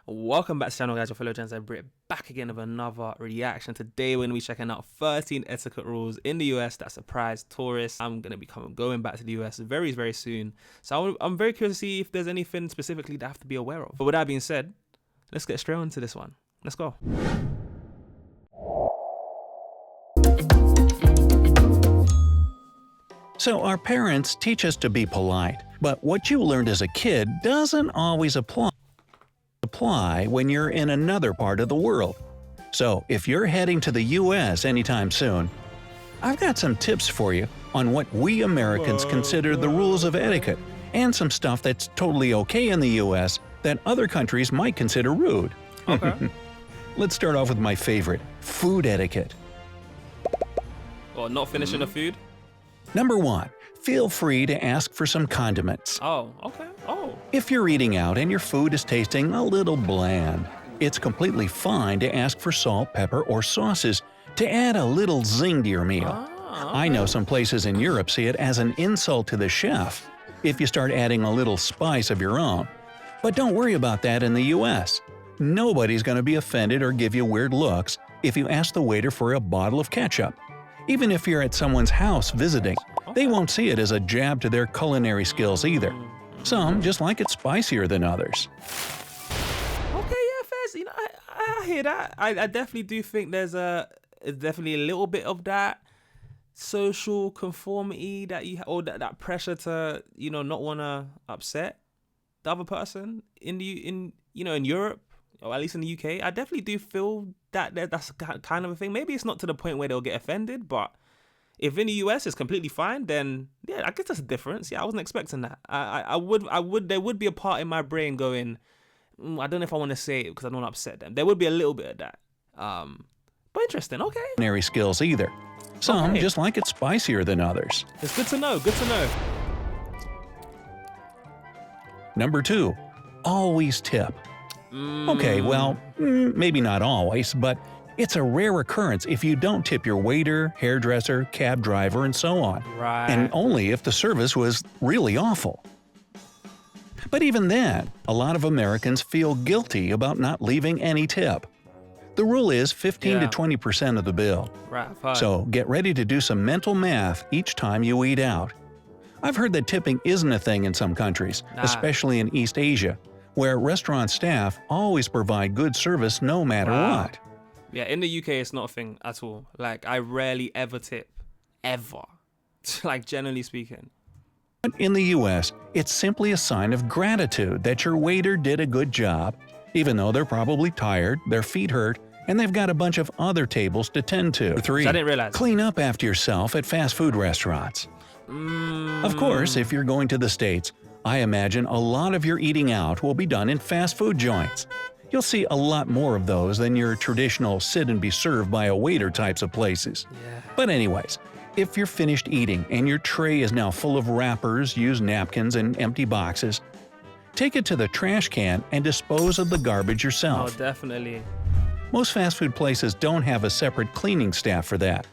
Welcome back to the channel, guys. Your fellow Gen Z Brit back again with another reaction. Today we're going to be checking out 13 etiquette rules in the US that surprise tourists. I'm going to be going back to the US very, very soon. So I'm very curious to see if there's anything specifically that I have to be aware of. But with that being said, let's get straight into this one. Let's go. So our parents teach us to be polite, but what you learned as a kid doesn't always apply when you're in another part of the world. So if you're heading to the US anytime soon, I've got some tips for you on what we Americans consider the rules of etiquette and some stuff that's totally okay in the US that other countries might consider rude. Okay. Let's start off with my favorite, food etiquette. Or not finishing the food? Number 1. Feel free to ask for some condiments. Oh, okay. Oh. If you're eating out and your food is tasting a little bland, it's completely fine to ask for salt, pepper, or sauces to add a little zing to your meal. Okay. I know some places in Europe see it as an insult to the chef if you start adding a little spice of your own. But don't worry about that in the US. Nobody's going to be offended or give you weird looks if you ask the waiter for a bottle of ketchup. Even if you're at someone's house visiting, they won't see it as a jab to their culinary skills either. Some just like it spicier than others. Okay, yeah, Fez. You know, I hear that. I definitely do think there's definitely a little bit of that social conformity that you or that pressure to not want to upset the other person in Europe or at least in the UK. I definitely do feel that that's kind of a thing. Maybe it's not to the point where they'll get offended, but if in the US it's completely fine, then yeah, I guess that's a difference. Yeah, I wasn't expecting that. There would be a part in my brain going, I don't know if I want to say it because I don't want to upset them. There would be a little bit of that. But interesting. Okay. Culinary skills either. Some just like it spicier than others. It's good to know. Good to know. Number 2. Always tip. Okay, well, maybe not always, but it's a rare occurrence if you don't tip your waiter, hairdresser, cab driver, and so on. Right. And only if the service was really awful. But even then, a lot of Americans feel guilty about not leaving any tip. The rule is 15 to 20% of the bill. Right, fine. So get ready to do some mental math each time you eat out. I've heard that tipping isn't a thing in some countries, especially in East Asia, where restaurant staff always provide good service no matter what. Yeah, in the UK, it's not a thing at all. Like, I rarely ever tip. Ever. Like, generally speaking. But in the US, it's simply a sign of gratitude that your waiter did a good job, even though they're probably tired, their feet hurt, and they've got a bunch of other tables to tend to. 3. I didn't realize. Clean up after yourself at fast food restaurants. Of course, if you're going to the States, I imagine a lot of your eating out will be done in fast food joints. You'll see a lot more of those than your traditional sit and be served by a waiter types of places. Yeah. But anyways, if you're finished eating and your tray is now full of wrappers, used napkins, and empty boxes, take it to the trash can and dispose of the garbage yourself. Oh, definitely. Most fast food places don't have a separate cleaning staff for that.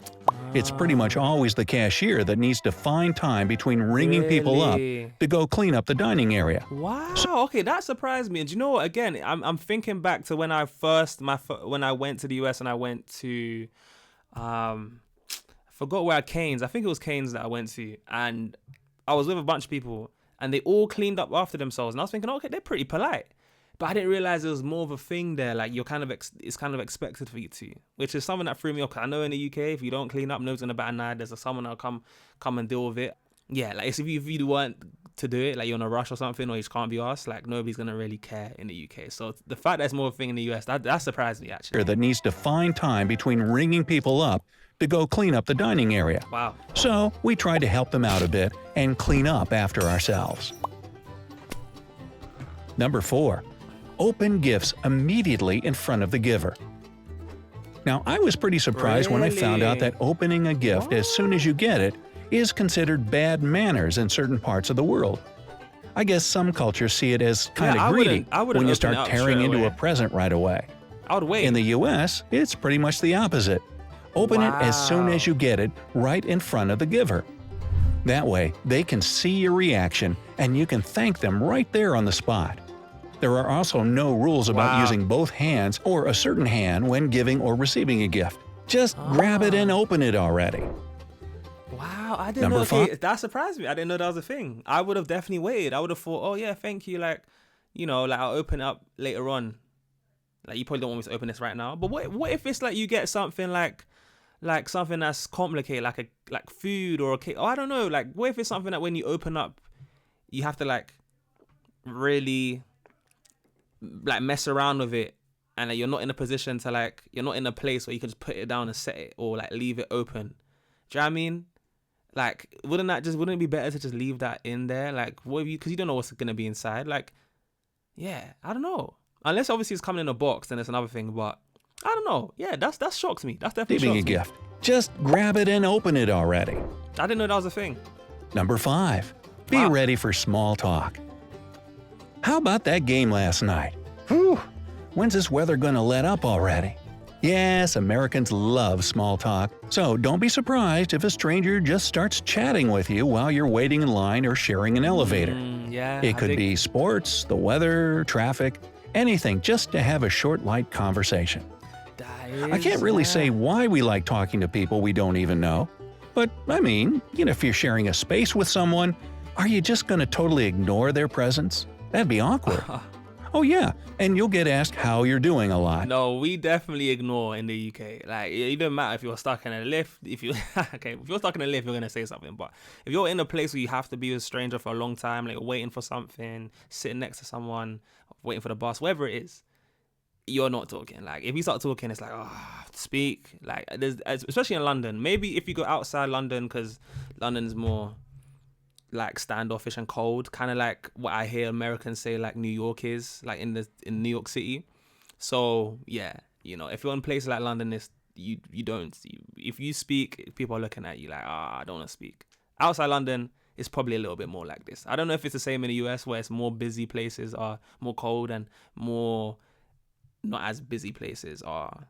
It's pretty much always the cashier that needs to find time between ringing people up to go clean up the dining area. Wow. Okay, that surprised me. And you know what? Again, I'm thinking back to when I when I went to the US and I went to I forgot where Cane's. I think it was Cane's that I went to, and I was with a bunch of people, and they all cleaned up after themselves. And I was thinking, okay, they're pretty polite. But I didn't realize there was more of a thing there. Like, you're kind of it's kind of expected for you to, which is something that threw me off. I know in the UK, if you don't clean up, nobody's gonna bat an eye. There's someone that'll come and deal with it. Yeah, like if you weren't to do it, like you're in a rush or something, or you just can't be asked, like nobody's gonna really care in the UK. So the fact that it's more of a thing in the US, that surprised me actually. That needs to find time between ringing people up to go clean up the dining area. Wow. So we tried to help them out a bit and clean up after ourselves. Number 4. Open gifts immediately in front of the giver. Now, I was pretty surprised when I found out that opening a gift as soon as you get it is considered bad manners in certain parts of the world. I guess some cultures see it as kind of greedy when you start tearing into a present right away. I would wait. In the US, it's pretty much the opposite. Open it as soon as you get it, right in front of the giver. That way, they can see your reaction and you can thank them right there on the spot. There are also no rules about Wow. using both hands or a certain hand when giving or receiving a gift. Just grab it and open it already. Wow, I didn't Number know. Okay, 5. that surprised me. I didn't know that was a thing. I would have definitely waited. I would have thought, oh yeah, thank you. Like, like I'll open it up later on. Like you probably don't want me to open this right now. But what if it's like you get something like something that's complicated, like food or a cake? Oh, I don't know. Like, what if it's something that when you open up, you have to like really like mess around with it, and you're not in a position to you're not in a place where you can just put it down and set it or like leave it open. Do you know what I mean? Like, wouldn't it be better to just leave that in there? Like, what if because you don't know what's gonna be inside. Like, yeah, I don't know. Unless obviously it's coming in a box, then it's another thing. But I don't know. Yeah, that shocked me. That's definitely Receiving a shocked me. gift. Just grab it and open it already. I didn't know that was a thing. Number 5. Be Wow. ready for small talk. How about that game last night? Whew! When's this weather gonna let up already? Yes, Americans love small talk, so don't be surprised if a stranger just starts chatting with you while you're waiting in line or sharing an elevator. Yeah. It could be sports, the weather, traffic, anything just to have a short, light conversation. I can't really say why we like talking to people we don't even know. But, I mean, if you're sharing a space with someone, are you just going to totally ignore their presence? That'd be awkward. Oh yeah, and you'll get asked how you're doing a lot. No, we definitely ignore in the UK. Like, it don't matter if you're stuck in a lift. If you're stuck in a lift, you're gonna say something. But if you're in a place where you have to be with a stranger for a long time, like waiting for something, sitting next to someone, waiting for the bus, whatever it is, you're not talking. Like, if you start talking, it's like, speak. Like, especially in London. Maybe if you go outside London, because London's more like standoffish and cold, kind of like what I hear Americans say like New York is, like in New York City. So yeah, if you're in places like London, if you speak, people are looking at you like, I don't want to speak. Outside London, it's probably a little bit more like this. I don't know if it's the same in the US, where it's more busy places are more cold and more not as busy places are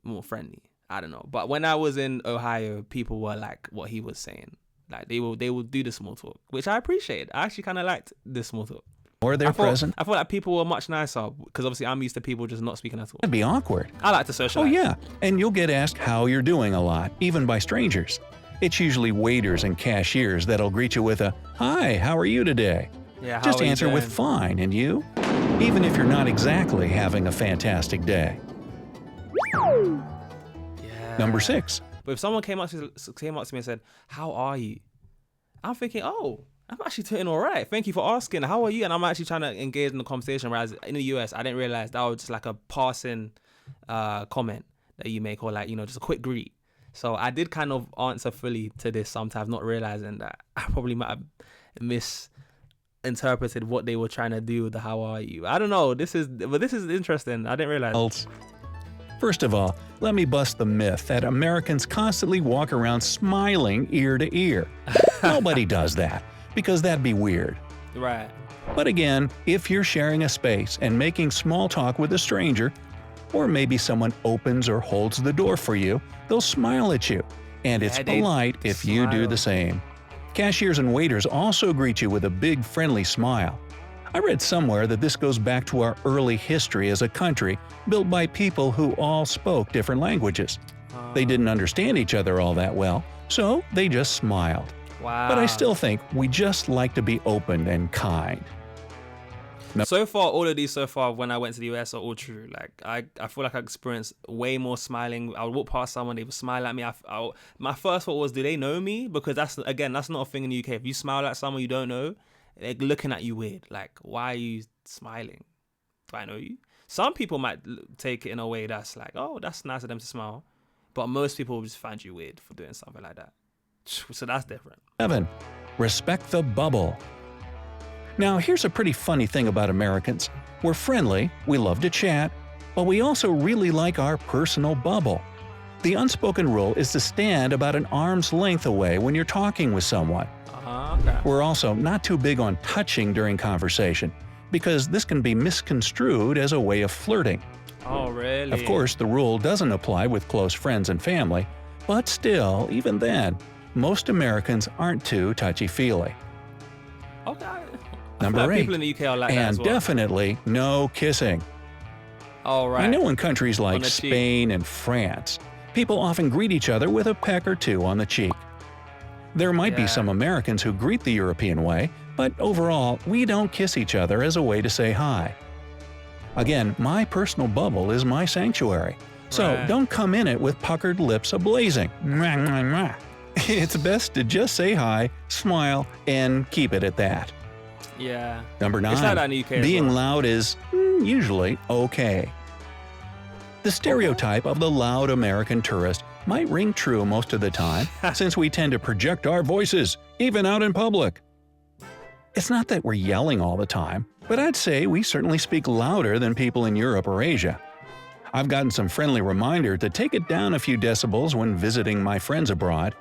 more friendly. I don't know. But when I was in Ohio, people were like what he was saying. Like, they will do the small talk, which I appreciate. I actually kind of liked the small talk. Or their present. I felt like people were much nicer, because obviously I'm used to people just not speaking at all. That'd be awkward. I like to socialize. Oh yeah, and you'll get asked how you're doing a lot, even by strangers. It's usually waiters and cashiers that'll greet you with a, "Hi, how are you today?" Yeah, Just answer with "Fine," and you? Even if you're not exactly having a fantastic day. Yeah. Number 6. But if someone came up to me and said, "How are you?" I'm thinking, oh, I'm actually doing all right. Thank you for asking. How are you? And I'm actually trying to engage in the conversation. Whereas in the US, I didn't realize that was just like a passing comment that you make, or like, just a quick greet. So I did kind of answer fully to this sometimes, not realizing that I probably might have misinterpreted what they were trying to do with the "how are you." I don't know. This is interesting. I didn't realize. First of all, let me bust the myth that Americans constantly walk around smiling ear to ear. Nobody does that, because that'd be weird. Right. But again, if you're sharing a space and making small talk with a stranger, or maybe someone opens or holds the door for you, they'll smile at you. And it's polite if you do the same. Cashiers and waiters also greet you with a big friendly smile. I read somewhere that this goes back to our early history as a country built by people who all spoke different languages. They didn't understand each other all that well, so they just smiled. Wow. But I still think we just like to be open and kind. So far, all of these so far, when I went to the US, are all true. Like, I feel like I experienced way more smiling. I would walk past someone, they would smile at me. My first thought was, do they know me? Because that's not a thing in the UK. If you smile at someone you don't know, they're looking at you weird. Like, why are you smiling? Do I know you? Some people might take it in a way that's like, oh, that's nice of them to smile. But most people will just find you weird for doing something like that. So that's different. 7. Respect the bubble. Now, here's a pretty funny thing about Americans. We're friendly, we love to chat, but we also really like our personal bubble. The unspoken rule is to stand about an arm's length away when you're talking with someone. Okay. We're also not too big on touching during conversation, because this can be misconstrued as a way of flirting. Oh, really? Of course, the rule doesn't apply with close friends and family, but still, even then, most Americans aren't too touchy-feely. Okay. Number 8. People in the UK are like that And as well. definitely no kissing. All right. I know in countries On like the cheek. Spain and France, people often greet each other with a peck or two on the cheek. There might be Yeah. some Americans who greet the European way, but overall, we don't kiss each other as a way to say hi. Again, my personal bubble is my sanctuary, so Right. don't come in it with puckered lips ablazing. Mwah, mwah, mwah. It's best to just say hi, smile, and keep it at that. Yeah. Number 9. It's like that in the UK as Being well. loud is usually okay. The stereotype of the loud American tourist might ring true most of the time, since we tend to project our voices, even out in public. It's not that we're yelling all the time, but I'd say we certainly speak louder than people in Europe or Asia. I've gotten some friendly reminder to take it down a few decibels when visiting my friends abroad.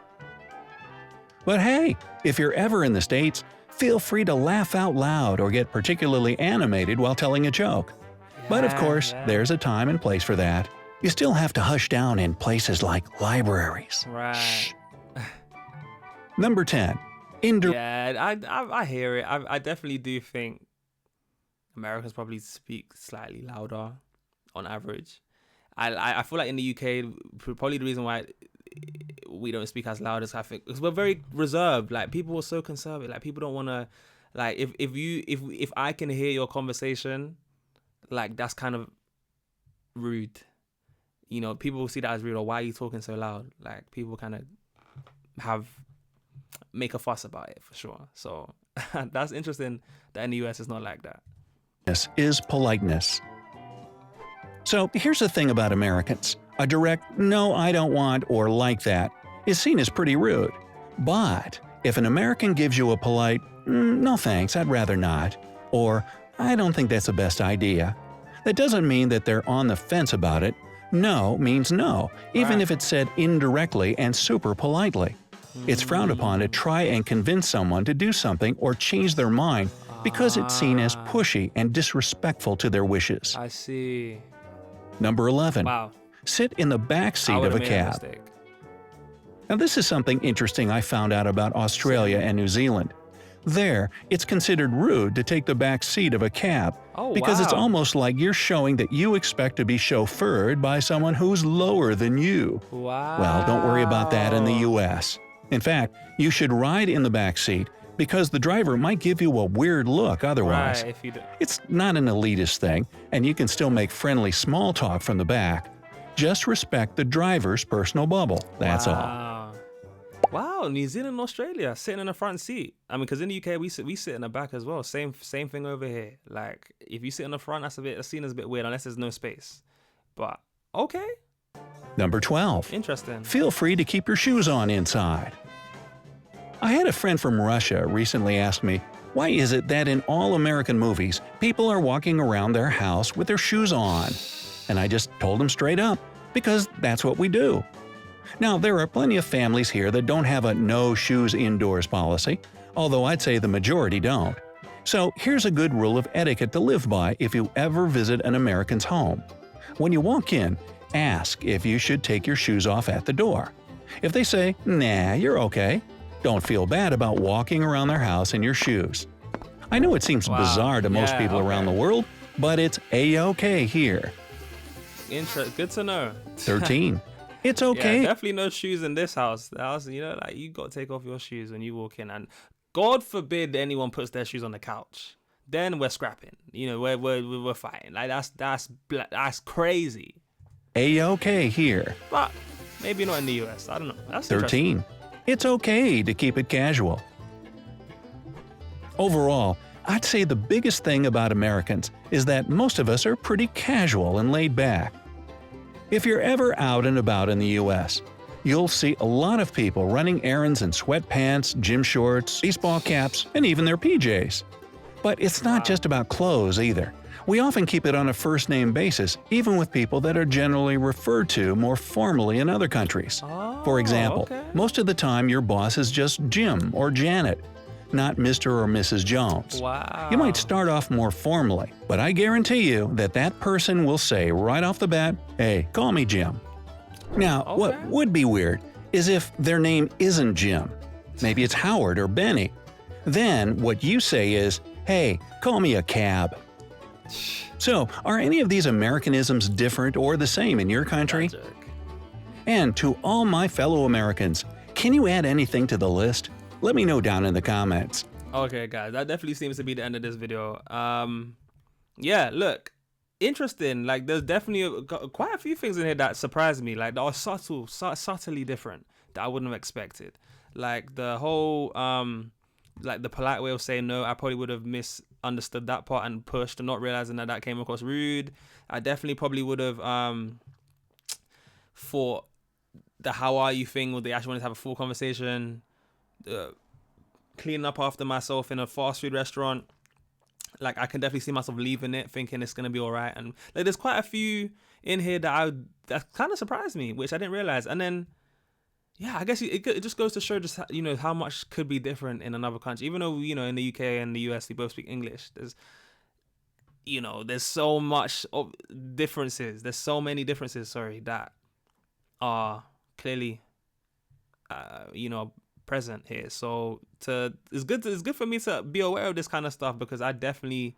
But hey, if you're ever in the States, feel free to laugh out loud or get particularly animated while telling a joke. But of Yeah, course, yeah. there's a time and place for that. You still have to hush down in places like libraries. Right. Number 10. Yeah, I hear it. I definitely do think Americans probably speak slightly louder on average. I feel like in the UK, probably the reason why we don't speak as loud as I think, because we're very reserved. Like, people are so conservative. Like, people don't want to, like, if I can hear your conversation, like, that's kind of rude. You know, people will see that as rude, or why are you talking so loud? Like, people kind of make a fuss about it for sure. So that's interesting that in the US it's not like that. Is politeness. So here's the thing about Americans. A direct, no, I don't want or like that is seen as pretty rude. But if an American gives you a polite, no thanks, I'd rather not, or I don't think that's the best idea, that doesn't mean that they're on the fence about it. No means no, even Right. if it's said indirectly and super politely. It's frowned upon to try and convince someone to do something or change their mind because it's seen as pushy and disrespectful to their wishes. I see. Number 11. Wow. Sit in the back I seat would of have a made a cab. mistake. Now this is something interesting I found out about Australia and New Zealand. There, it's considered rude to take the back seat of a cab Oh, because it's wow. almost like you're showing that you expect to be chauffeured by someone who's lower than you. Wow. Well, don't worry about that in the US. In fact, you should ride in the back seat because the driver might give you a weird look otherwise. Right, if you do. It's not an elitist thing, and you can still make friendly small talk from the back. Just respect the driver's personal bubble, that's all. Wow. Wow, New Zealand and Australia sitting in the front seat. I mean, because in the UK we sit in the back as well. Same thing over here. Like, if you sit in the front, that's seen as a bit weird unless there's no space. But okay, Number 12. interesting. Feel free to keep your shoes on inside. I had a friend from Russia recently ask me, why is it that in all American movies, people are walking around their house with their shoes on? And I just told him straight up, because that's what we do. Now, there are plenty of families here that don't have a no shoes indoors policy, although I'd say the majority don't. So here's a good rule of etiquette to live by if you ever visit an American's home. When you walk in, ask if you should take your shoes off at the door. If they say, nah, you're okay, don't feel bad about walking around their house in your shoes. I know it seems Wow. bizarre to most Yeah, people around the okay. world, but it's A-okay here. Good to know. 13. It's okay. Yeah, definitely no shoes in this house. The house, you know, like, you got to take off your shoes when you walk in, and God forbid anyone puts their shoes on the couch. Then we're scrapping. You know, we're fighting. Like, that's crazy. A-okay here. But maybe not in the US. I don't know. That's interesting. 13. It's okay to keep it casual. Overall, I'd say the biggest thing about Americans is that most of us are pretty casual and laid back. If you're ever out and about in the US, you'll see a lot of people running errands in sweatpants, gym shorts, baseball caps, and even their PJs. But it's not just about clothes either. We often keep it on a first-name basis, even with people that are generally referred to more formally in other countries. For example, okay. most of the time your boss is just Jim or Janet, not Mr. or Mrs. Jones. Wow. You might start off more formally, but I guarantee you that that person will say right off the bat, hey, call me Jim. Now, what Okay. would be weird is if their name isn't Jim. Maybe it's Howard or Benny. Then what you say is, Hey, call me a cab. So, are any of these Americanisms different or the same in your country? That joke. And to all my fellow Americans, can you add anything to the list? Let me know down in the comments. Okay, guys, that definitely seems to be the end of this video. Yeah, look, interesting. Like, there's definitely quite a few things in here that surprised me. Like, that are subtly different that I wouldn't have expected. Like the whole, like the polite way of saying no. I probably would have misunderstood that part and pushed, and not realizing that came across rude. I definitely probably would have thought the how are you thing, or they actually wanted to have a full conversation. Cleaning up after myself in a fast food restaurant, like I can definitely see myself leaving it thinking it's gonna be all right. And like there's quite a few in here that kind of surprised me, which I didn't realize. And then yeah, I guess it just goes to show just how much could be different in another country. Even though in the UK and the US we both speak English, there's so much of differences. There's so many differences, that are clearly present here. So it's good for me to be aware of this kind of stuff, because I definitely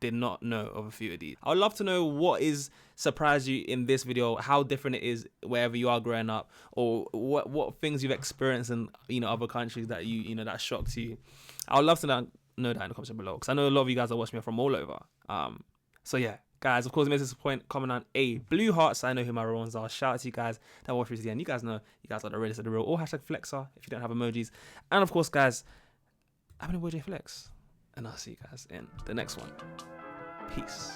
did not know of a few of these. I would love to know what is surprised you in this video, how different it is wherever you are growing up, or what things you've experienced in other countries that that shocked you. I would love to know that in the comments below, because I know a lot of you guys are watching me from all over. So yeah, guys, of course, make this a point, comment on a blue heart so I know who my real ones are. Shout out to you guys that watch me to the end. You guys know you guys are the realest of the real, or hashtag flexer if you don't have emojis. And of course, guys, I'm gonna watch JayFlex, and I'll see you guys in the next one. Peace.